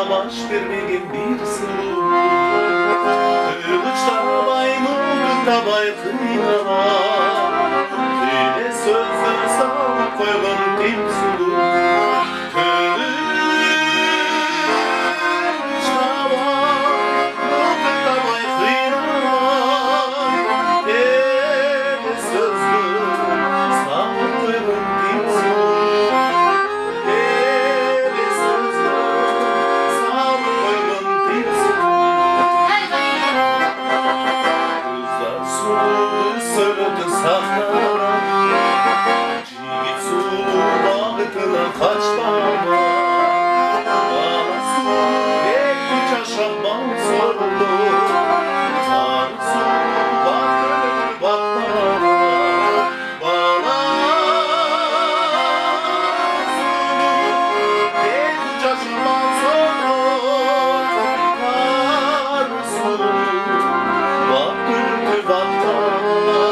Baş vermegin bir sulu Kılıçta baymıldıkta bay kıynala Öyle sözler sağlık koygun tim sulu Kılıçta baymıldıkta bay kıynala Öyle sözler sağlık koygun tim sulu Söyledi saklara Cigit sulu bağıtına kaçmama Ağası hep yaşaman sordu Ağası bakır bakmama Bana sulu hep yaşaman sordu Ağası bakır bakmama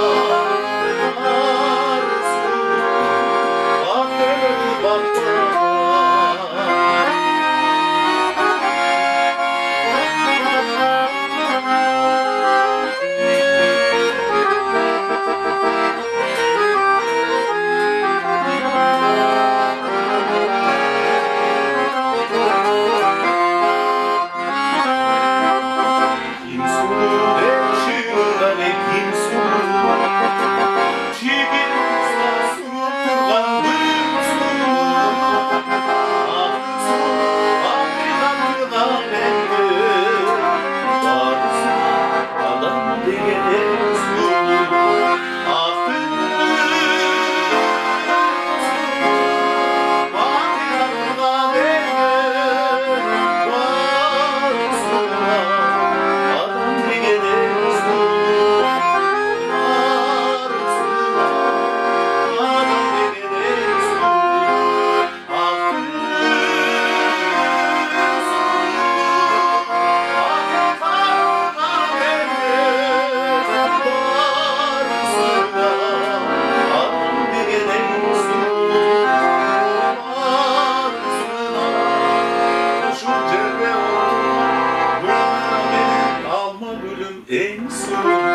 En son